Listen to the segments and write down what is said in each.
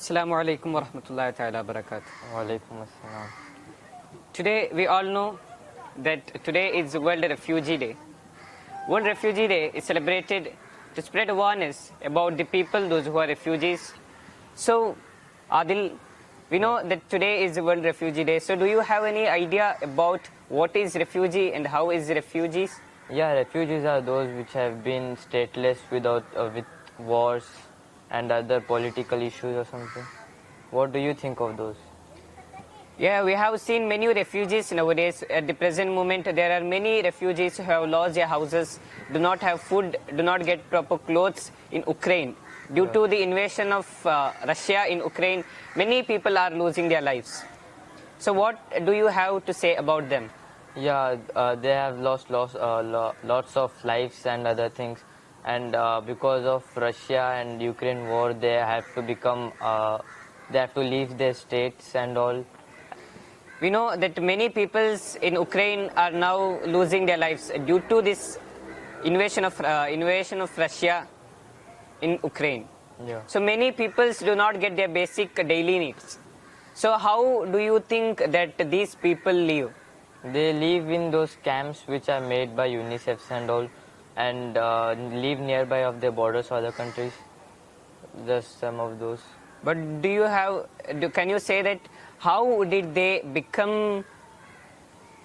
Assalamu alaikum wa rahmatullahi ta'ala barakatuh. Walaikum assalam. Today we all know that today is World Refugee Day. World Refugee Day is celebrated to spread awareness about the people, those who are refugees. So, Adil, we know that today is World Refugee Day. So, do you have any idea about what is refugee and how is refugees? Yeah, refugees are those which have been stateless with wars and other political issues or something. What do you think of those? Yeah, we have seen many refugees nowadays. At the present moment, there are many refugees who have lost their houses, do not have food, do not get proper clothes in Ukraine. Due to the invasion of Russia in Ukraine, many people are losing their lives. So what do you have to say about them? Yeah, they have lots of lives and other things, and because of Russia and Ukraine war, they have to leave their states and all. We know that many peoples in Ukraine are now losing their lives due to this invasion of Russia in Ukraine. Yeah. So many peoples do not get their basic daily needs. So how do you think that these people live? They live in those camps which are made by UNICEF and all, and live nearby of their borders or other countries. Just some of those. But can you say that how did they become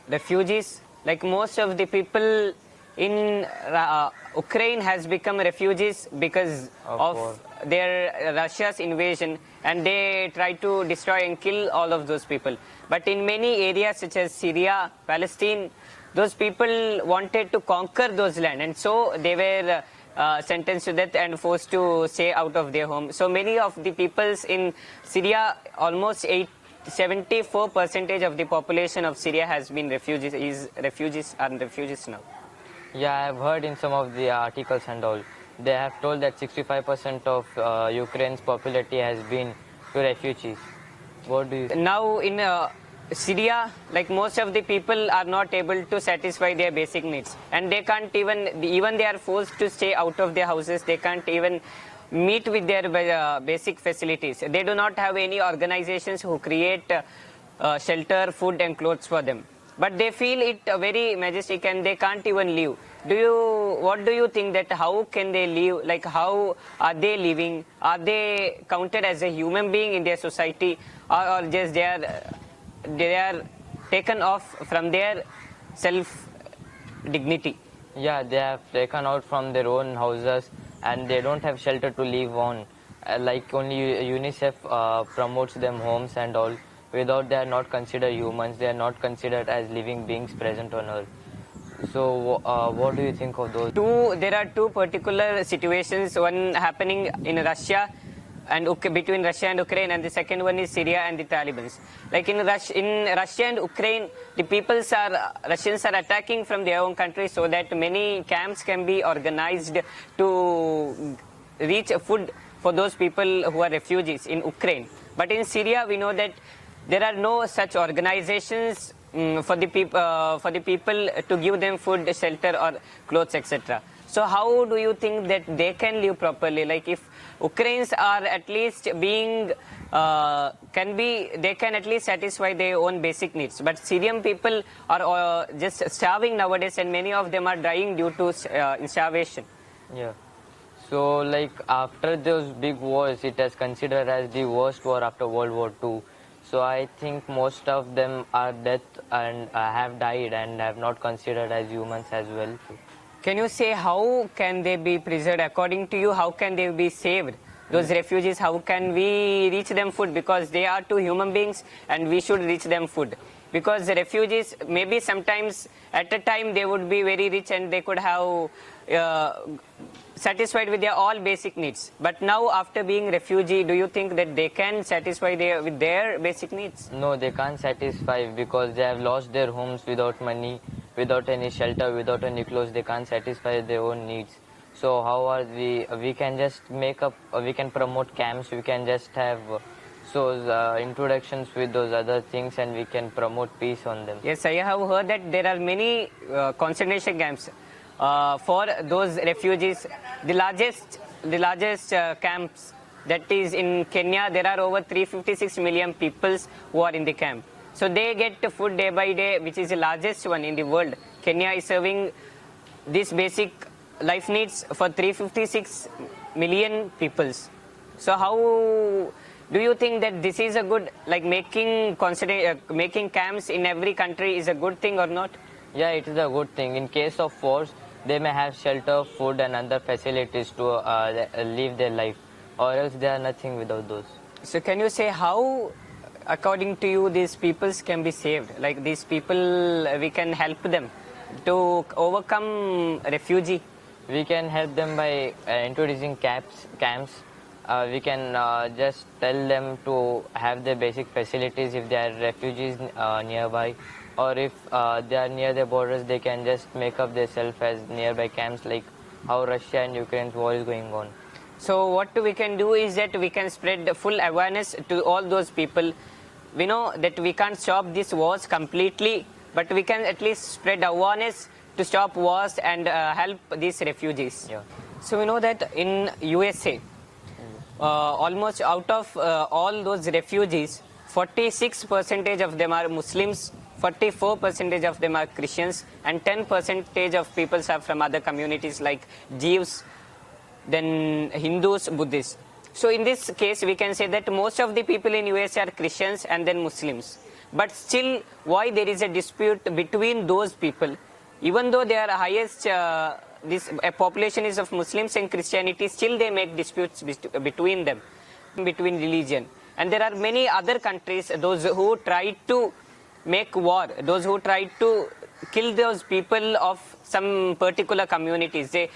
refugees? Like most of the people in Ukraine has become refugees because of their Russia's invasion, and they try to destroy and kill all of those people. But in many areas such as Syria, Palestine, those people wanted to conquer those land, and so they were sentenced to death and forced to stay out of their home. So many of the peoples in Syria, almost 74% of the population of Syria has been refugees now. Yeah, I've heard in some of the articles and all, they have told that 65% of Ukraine's popularity has been to refugees. What do you think? Now in Syria, like most of the people are not able to satisfy their basic needs, and they can't even they are forced to stay out of their houses. They can't even meet with their basic facilities. They do not have any organizations who create shelter, food and clothes for them. But they feel it very majestic and they can't even live. What do you think that how can they live? Like how are they living? Are they counted as a human being in their society, or just they are taken off from their self dignity? Yeah, they have taken out from their own houses and they don't have shelter to live on. Like only UNICEF promotes them homes and all. Without, they are not considered humans. They are not considered as living beings present on earth. So what do you think of those? There are two particular situations, one happening in Russia and between Russia and Ukraine, and the second one is Syria and the Taliban. Like in Russia and Ukraine, the Russians are attacking from their own country so that many camps can be organized to reach food for those people who are refugees in Ukraine. But in Syria, we know that there are no such organizations for the people to give them food, shelter or clothes, etc. So how do you think that they can live properly? Like if Ukrainians are at least they can at least satisfy their own basic needs. But Syrian people are just starving nowadays, and many of them are dying due to starvation. Yeah. So like after those big wars, it is considered as the worst war after World War II. So I think most of them are dead and have died and have not considered as humans as well. Can you say how can they be preserved? According to you, how can they be saved? Those refugees, how can we reach them food? Because they are two human beings and we should reach them food. Because the refugees, maybe sometimes at a time they would be very rich and they could have satisfied with their all basic needs. But now after being refugee, do you think that they can satisfy with their basic needs? No, they can't satisfy because they have lost their homes without money, without any shelter, without any clothes. They can't satisfy their own needs. So how are we can just we can promote camps, we can just have introductions with those other things, and we can promote peace on them. Yes, I have heard that there are many concentration camps for those refugees. The largest camps that is in Kenya, there are over 356 million people who are in the camp. So they get food day by day, which is the largest one in the world. Kenya is serving these basic life needs for 356 million peoples. So how do you think that this is a good, like making camps in every country is a good thing or not? Yeah, it is a good thing. In case of wars, they may have shelter, food and other facilities to live their life, or else they are nothing without those. So can you say how, according to you, these peoples can be saved? Like these people, we can help them to overcome refugee. We can help them by introducing camps. We can just tell them to have the basic facilities if they are refugees nearby, or if they are near the borders, they can just make up themselves as nearby camps, like how Russia and Ukraine's war is going on. So what we can do is that we can spread full awareness to all those people. We know that we can't stop these wars completely, but we can at least spread awareness to stop wars and help these refugees. Yeah. So we know that in USA, almost out of all those refugees, 46% of them are Muslims, 44% of them are Christians, and 10% of people are from other communities like Jews, then Hindus, Buddhists. So in this case, we can say that most of the people in US are Christians and then Muslims. But still, why there is a dispute between those people? Even though they are highest, this population is of Muslims and Christianity, still they make disputes between them, between religion. And there are many other countries, those who try to make war, those who try to kill those people of some particular communities. They,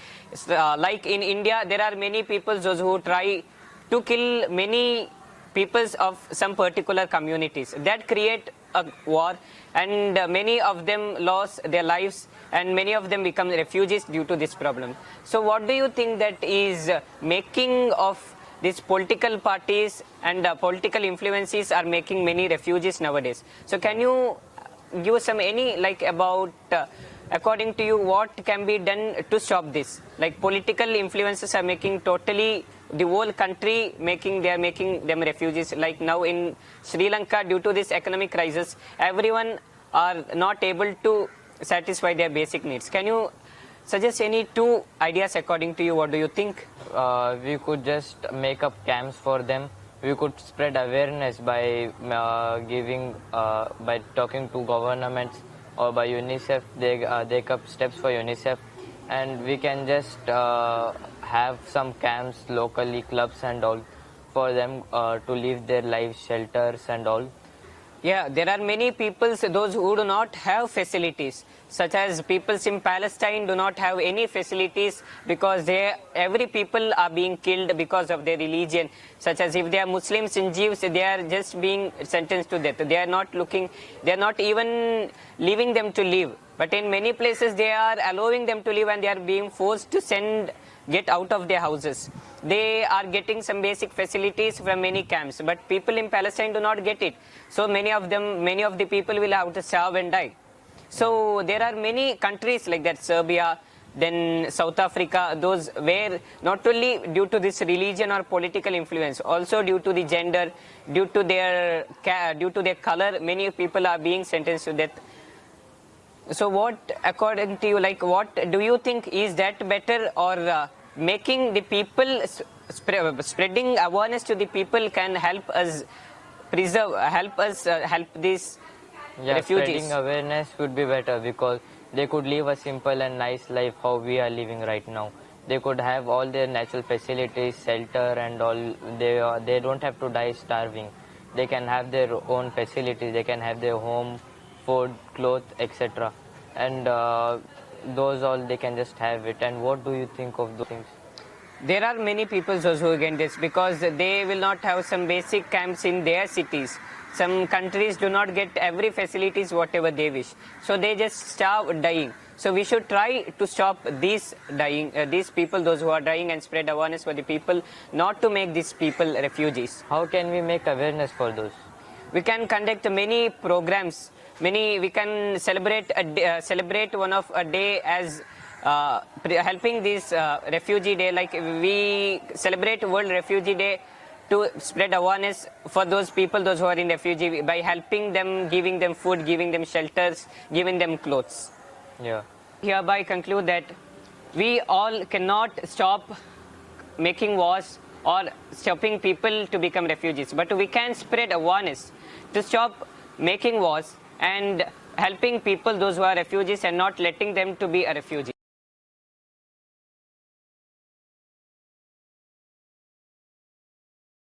like in India, there are many people those who try to kill many peoples of some particular communities. That create a war, and many of them lost their lives, and many of them become refugees due to this problem. So what do you think that is making of these political parties and political influences are making many refugees nowadays? So can you give some any like about according to you what can be done to stop this? Like political influences are making totally the whole country they are making them refugees. Like now in Sri Lanka, due to this economic crisis, everyone are not able to satisfy their basic needs. Can you suggest any two ideas according to you? What do you think? We could just make up camps for them. We could spread awareness by by talking to governments, or by UNICEF. They take up steps for UNICEF, and we can just have some camps locally, clubs and all, for them to live their lives, shelters and all. Yeah, there are many peoples, those who do not have facilities, such as peoples in Palestine do not have any facilities because every people are being killed because of their religion. Such as if they are Muslims and Jews, they are just being sentenced to death. They are not even leaving them to live. But in many places they are allowing them to live, and they are being forced to get out of their houses. They are getting some basic facilities from many camps, but people in Palestine do not get it. So many of the people will have to starve and die. So there are many countries like that, Serbia, then South Africa, those where not only due to this religion or political influence, also due to the gender, due to their color, many people are being sentenced to death. So what, according to you, like what do you think, is that better, or making the people, spreading awareness to the people can help us help these refugees? Spreading awareness would be better, because they could live a simple and nice life how we are living right now. They could have all their natural facilities, shelter and all. They don't have to die starving. They can have their own facilities. They can have their home, food, clothes, etc. And those all they can just have it. And what do you think of those things? There are many people who against this, because they will not have some basic camps in their cities. Some countries do not get every facilities whatever they wish, so they just starve dying. So we should try to stop these people, those who are dying, and spread awareness for the people, not to make these people refugees. How can we make awareness for those? We can conduct many programs. We can celebrate one of a day as helping this refugee day. Like we celebrate World Refugee Day to spread awareness for those people, those who are in refugee, by helping them, giving them food, giving them shelters, giving them clothes. Yeah. Hereby conclude that we all cannot stop making wars or stopping people to become refugees, but we can spread awareness to stop making wars and helping people, those who are refugees, and not letting them to be a refugee.